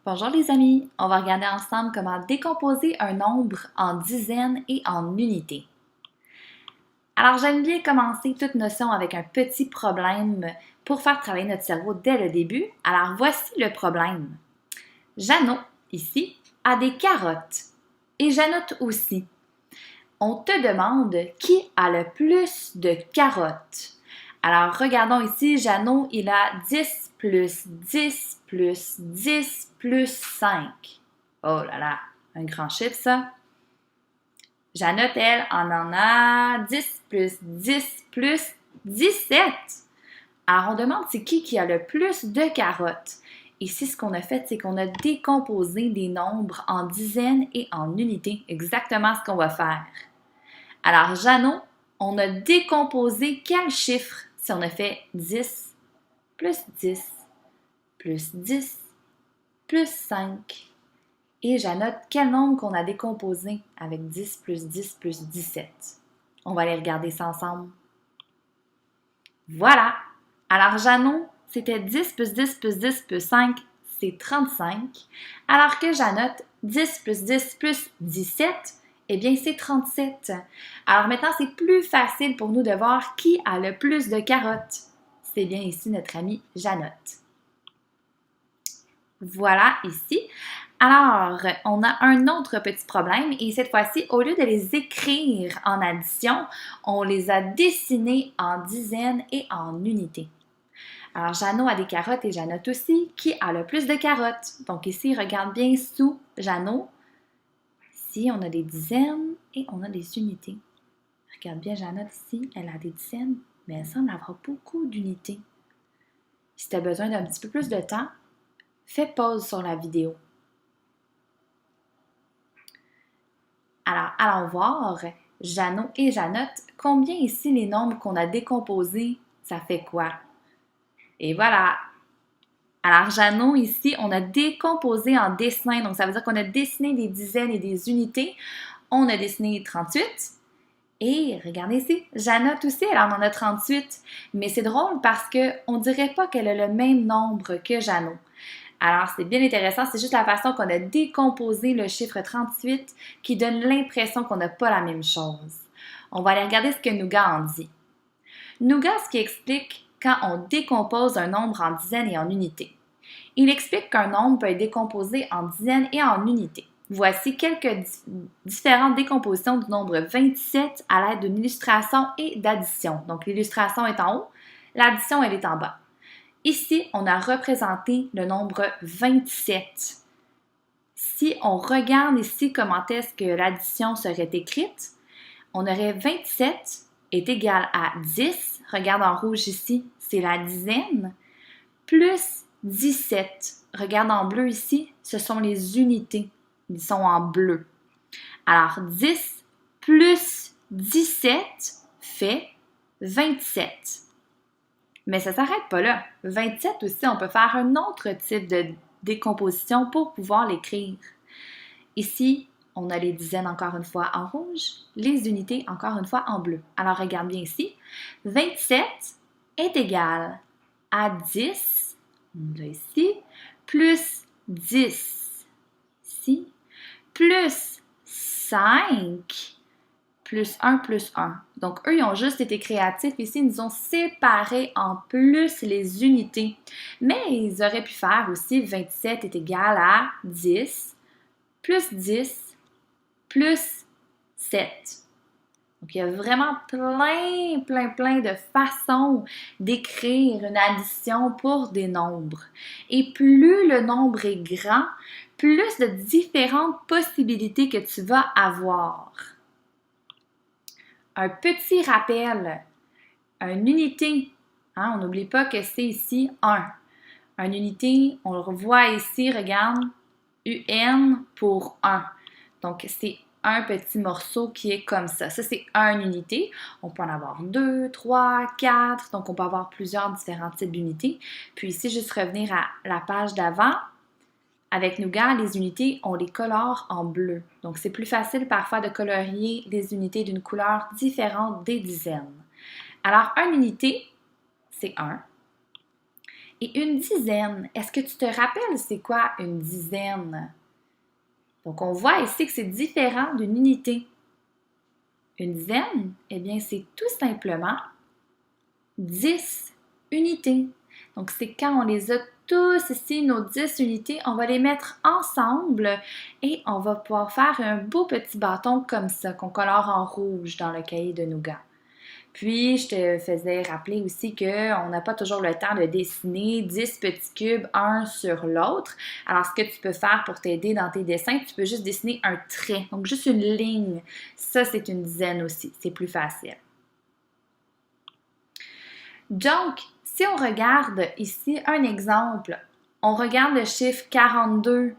Bonjour les amis, on va regarder ensemble comment décomposer un nombre en dizaines et en unités. Alors j'aime bien commencer toute notion avec un petit problème pour faire travailler notre cerveau dès le début. Alors voici le problème. Jeannot, ici, a des carottes et Jeannotte aussi. On te demande qui a le plus de carottes. Alors regardons ici, Jeannot, il a 10 plus 10 plus 10 plus 5. Oh là là, un grand chiffre ça. Jeannotte, elle, en a 10 plus 10 plus 17. Alors on demande c'est qui a le plus de carottes. Ici, ce qu'on a fait, c'est qu'on a décomposé des nombres en dizaines et en unités. Exactement ce qu'on va faire. Alors, Jeannot, on a décomposé quel chiffre si on a fait 10 plus 10 plus 10 plus 5. Et Jeannotte, quel nombre qu'on a décomposé avec 10 plus 10 plus 17? On va aller regarder ça ensemble. Voilà! Alors, Jeannot, c'était 10 plus 10 plus 10 plus 5, c'est 35. Alors que Jeannotte, 10 plus 10 plus 17, eh bien, c'est 37. Alors maintenant, c'est plus facile pour nous de voir qui a le plus de carottes. C'est bien ici notre amie Jeannotte. Voilà ici. Alors, on a un autre petit problème et cette fois-ci, au lieu de les écrire en addition, on les a dessinés en dizaines et en unités. Alors, Jeannot a des carottes et Jeannotte aussi. Qui a le plus de carottes? Donc ici, regarde bien sous Jeannot. Ici, on a des dizaines et on a des unités. Regarde bien Jeannotte ici, elle a des dizaines, mais elle semble avoir beaucoup d'unités. Si tu as besoin d'un petit peu plus de temps, fais pause sur la vidéo. Alors, allons voir, Jeannot et Jeannotte, combien ici les nombres qu'on a décomposés, ça fait quoi? Et voilà! Alors, Jeannot, ici, on a décomposé en dessin, donc ça veut dire qu'on a dessiné des dizaines et des unités. On a dessiné 38. Et regardez ici, Jeannotte aussi, elle en a 38. Mais c'est drôle parce qu'on ne dirait pas qu'elle a le même nombre que Jeannot. Alors, c'est bien intéressant, c'est juste la façon qu'on a décomposé le chiffre 38 qui donne l'impression qu'on n'a pas la même chose. On va aller regarder ce que Nougat en dit. Nougat, ce qui explique quand on décompose un nombre en dizaines et en unités. Il explique qu'un nombre peut être décomposé en dizaines et en unités. Voici quelques différentes décompositions du nombre 27 à l'aide d'une illustration et d'addition. Donc, l'illustration est en haut, l'addition, elle est en bas. Ici, on a représenté le nombre 27. Si on regarde ici comment est-ce que l'addition serait écrite, on aurait 27 est égal à 10, regarde en rouge ici, c'est la dizaine, plus 17, regarde en bleu ici, ce sont les unités, ils sont en bleu. Alors 10 plus 17 fait 27. Mais ça ne s'arrête pas là. 27 aussi, on peut faire un autre type de décomposition pour pouvoir l'écrire. Ici, on a les dizaines encore une fois en rouge, les unités encore une fois en bleu. Alors regarde bien ici, 27 est égal à 10, on l'a ici, plus 10, ici, plus 5, plus 1 plus 1. Donc, eux, ils ont juste été créatifs. Ici, ils nous ont séparé en plus les unités. Mais ils auraient pu faire aussi 27 est égal à 10, plus 10, plus 7. Donc, il y a vraiment plein de façons d'écrire une addition pour des nombres. Et plus le nombre est grand, plus de différentes possibilités que tu vas avoir. Un petit rappel, une unité, on n'oublie pas que c'est ici 1. Une unité, on le revoit ici, regarde, UN pour 1. Donc, c'est un petit morceau qui est comme ça. Ça, c'est une unité. On peut en avoir 2, 3, 4. Donc, on peut avoir plusieurs différents types d'unités. Puis ici, juste revenir à la page d'avant. Avec Nougat, les unités, on les colore en bleu. Donc, c'est plus facile parfois de colorier les unités d'une couleur différente des dizaines. Alors, une unité, c'est 1. Et une dizaine, est-ce que tu te rappelles c'est quoi une dizaine? Donc, on voit ici que c'est différent d'une unité. Une dizaine, eh bien, c'est tout simplement 10 unités. Donc, c'est quand on les a tous ici, nos 10 unités, on va les mettre ensemble et on va pouvoir faire un beau petit bâton comme ça, qu'on colore en rouge dans le cahier de nougat. Puis, je te faisais rappeler aussi qu'on n'a pas toujours le temps de dessiner 10 petits cubes un sur l'autre. Alors, ce que tu peux faire pour t'aider dans tes dessins, tu peux juste dessiner un trait, donc juste une ligne. Ça, c'est une dizaine aussi, c'est plus facile. Donc, si on regarde ici un exemple, on regarde le chiffre 42.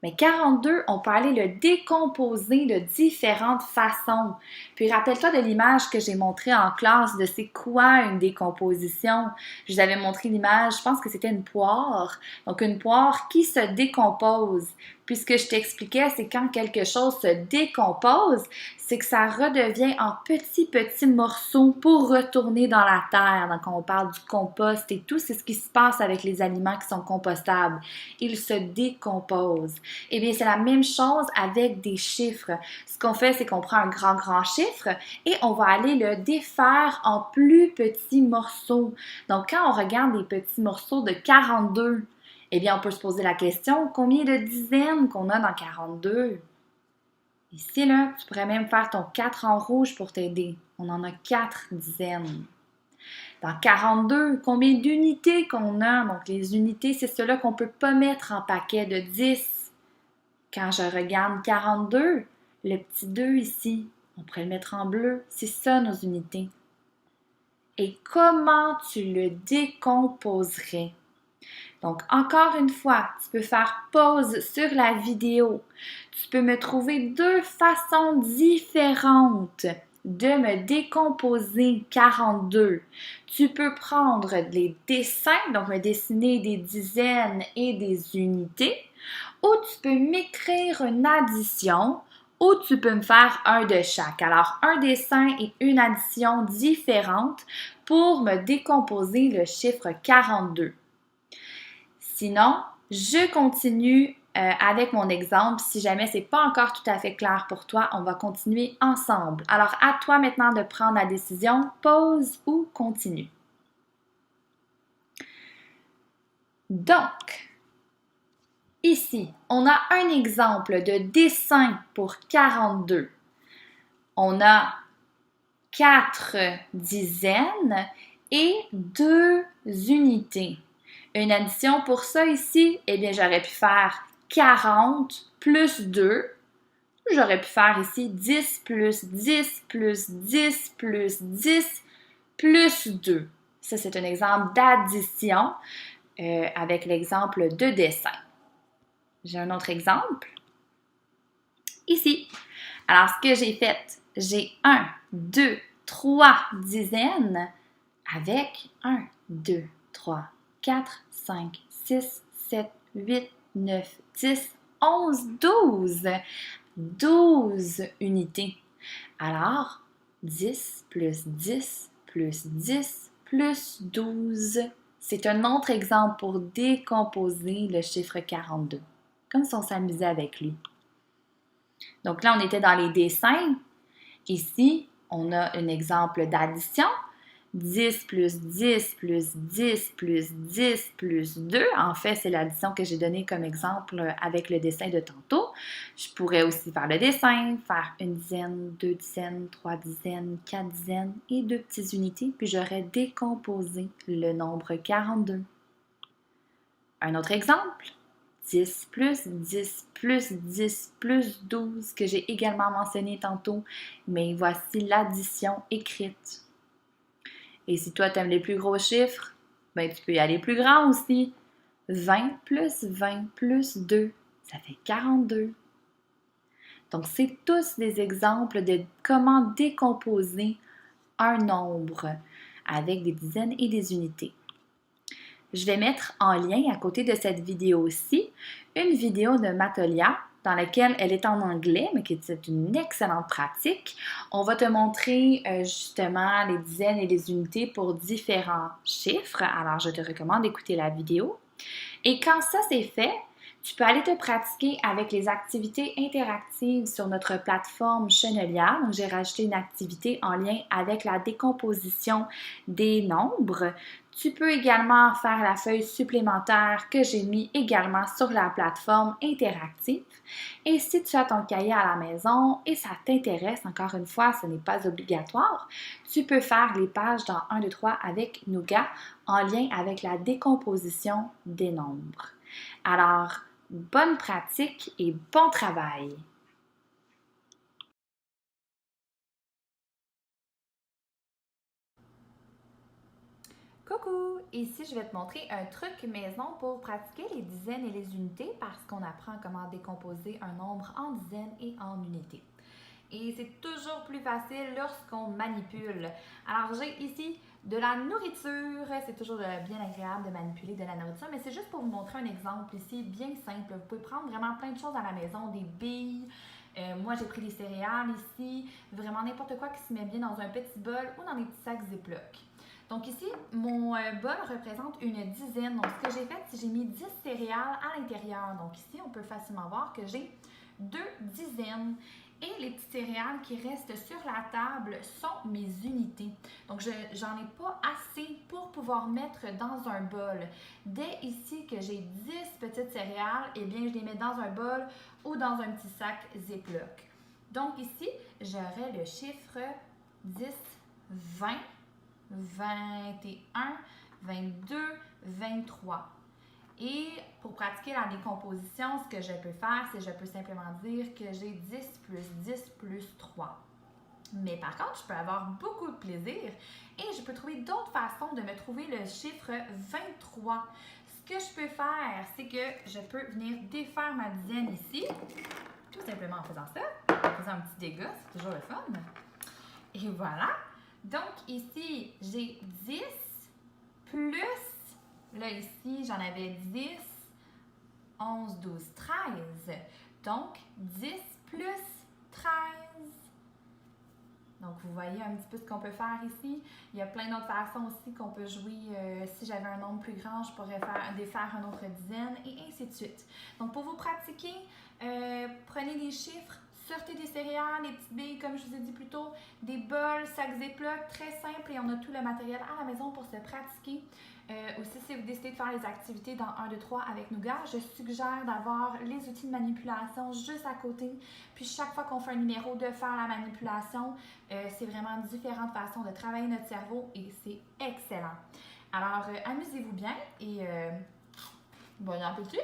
Mais 42, on peut aller le décomposer de différentes façons. Puis rappelle-toi de l'image que j'ai montrée en classe de c'est quoi une décomposition. Je vous avais montré l'image, je pense que c'était une poire. Donc une poire qui se décompose. Puis ce que je t'expliquais, c'est quand quelque chose se décompose, c'est que ça redevient en petits morceaux pour retourner dans la terre. Donc on parle du compost et tout, c'est ce qui se passe avec les aliments qui sont compostables. Ils se décomposent. Eh bien, c'est la même chose avec des chiffres. Ce qu'on fait, c'est qu'on prend un grand chiffre et on va aller le défaire en plus petits morceaux. Donc, quand on regarde des petits morceaux de 42, eh bien, on peut se poser la question, combien de dizaines qu'on a dans 42? Ici, là, tu pourrais même faire ton 4 en rouge pour t'aider. On en a 4 dizaines. Dans 42, combien d'unités qu'on a? Donc, les unités, c'est ceux-là qu'on ne peut pas mettre en paquet de 10. Quand je regarde 42, le petit 2 ici, on pourrait le mettre en bleu. C'est ça, nos unités. Et comment tu le décomposerais? Donc, encore une fois, tu peux faire pause sur la vidéo. Tu peux me trouver deux façons différentes de me décomposer 42. Tu peux prendre les dessins, donc me dessiner des dizaines et des unités, ou tu peux m'écrire une addition, ou tu peux me faire un de chaque. Alors, un dessin et une addition différente pour me décomposer le chiffre 42. Sinon, je continue avec mon exemple. Si jamais c'est pas encore tout à fait clair pour toi, on va continuer ensemble. Alors, à toi maintenant de prendre la décision, pause ou continue. Donc, ici, on a un exemple de dessin pour 42. On a 4 dizaines et 2 unités. Une addition pour ça ici, eh bien, j'aurais pu faire 40 plus 2. J'aurais pu faire ici 10 plus 10 plus 10 plus 10 plus 2. Ça, c'est un exemple d'addition avec l'exemple de dessin. J'ai un autre exemple. Ici. Alors, ce que j'ai fait, j'ai 1, 2, 3 dizaines avec 1, 2, 3, 4, 5, 6, 7, 8, 9, 10, 11, 12. 12 unités. Alors, 10 plus 10 plus 10 plus 12. C'est un autre exemple pour décomposer le chiffre 42, comme si on s'amusait avec lui. Donc là, on était dans les dessins. Ici, on a un exemple d'addition. 10 plus 10 plus 10 plus 10 plus 2. En fait, c'est l'addition que j'ai donnée comme exemple avec le dessin de tantôt. Je pourrais aussi faire le dessin, faire une dizaine, 2 dizaines, 3 dizaines, 4 dizaines et 2 petites unités, puis j'aurais décomposé le nombre 42. Un autre exemple, 10 plus 10 plus 10 plus 12 que j'ai également mentionné tantôt, mais voici l'addition écrite. Et si toi, tu aimes les plus gros chiffres, ben, tu peux y aller plus grand aussi. 20 plus 20 plus 2, ça fait 42. Donc, c'est tous des exemples de comment décomposer un nombre avec des dizaines et des unités. Je vais mettre en lien à côté de cette vidéo-ci une vidéo de Matolia. dans laquelle elle est en anglais, mais qui est une excellente pratique. On va te montrer justement les dizaines et les unités pour différents chiffres. Alors, je te recommande d'écouter la vidéo. Et quand ça c'est fait, tu peux aller te pratiquer avec les activités interactives sur notre plateforme Chenelière. Donc, j'ai rajouté une activité en lien avec la décomposition des nombres. Tu peux également faire la feuille supplémentaire que j'ai mis également sur la plateforme interactive. Et si tu as ton cahier à la maison et ça t'intéresse, encore une fois, ce n'est pas obligatoire, tu peux faire les pages dans 1, 2, 3 avec Nougat en lien avec la décomposition des nombres. Alors, bonne pratique et bon travail! Coucou! Ici, je vais te montrer un truc maison pour pratiquer les dizaines et les unités parce qu'on apprend comment décomposer un nombre en dizaines et en unités. Et c'est toujours plus facile lorsqu'on manipule. Alors, j'ai ici de la nourriture. C'est toujours bien agréable de manipuler de la nourriture, mais c'est juste pour vous montrer un exemple ici, bien simple. Vous pouvez prendre vraiment plein de choses à la maison, des billes. Moi, j'ai pris des céréales ici. Vraiment n'importe quoi qui se met bien dans un petit bol ou dans des petits sacs Ziploc. Donc ici, mon bol représente une dizaine. Donc, ce que j'ai fait, c'est que j'ai mis 10 céréales à l'intérieur. Donc ici, on peut facilement voir que j'ai 2 dizaines. Et les petites céréales qui restent sur la table sont mes unités. Donc, j'en ai pas assez pour pouvoir mettre dans un bol. Dès ici que j'ai 10 petites céréales, eh bien, je les mets dans un bol ou dans un petit sac Ziploc. Donc, ici, j'aurai le chiffre 10, 20, 21, 22, 23. Et pour pratiquer la décomposition, ce que je peux faire, c'est que je peux simplement dire que j'ai 10 plus 10 plus 3. Mais par contre, je peux avoir beaucoup de plaisir et je peux trouver d'autres façons de me trouver le chiffre 23. Ce que je peux faire, c'est que je peux venir défaire ma dizaine ici, tout simplement en faisant ça, en faisant un petit dégât, c'est toujours le fun. Et voilà. Donc ici, j'ai 10 plus... Là, ici, j'en avais 10, 11, 12, 13. Donc, 10 plus 13. Donc, vous voyez un petit peu ce qu'on peut faire ici. Il y a plein d'autres façons aussi qu'on peut jouer. Si j'avais un nombre plus grand, je pourrais défaire une autre dizaine et ainsi de suite. Donc, pour vous pratiquer, prenez des chiffres, sortez des céréales, des petites billes, comme je vous ai dit plus tôt, des bols, sacs Ziploc, très simple et on a tout le matériel à la maison pour se pratiquer. Aussi, si vous décidez de faire les activités dans 1, 2, 3 avec Nougat, je suggère d'avoir les outils de manipulation juste à côté. Puis chaque fois qu'on fait un numéro, de faire la manipulation. C'est vraiment différentes façons de travailler notre cerveau et c'est excellent. Alors, amusez-vous bien et bon appétit!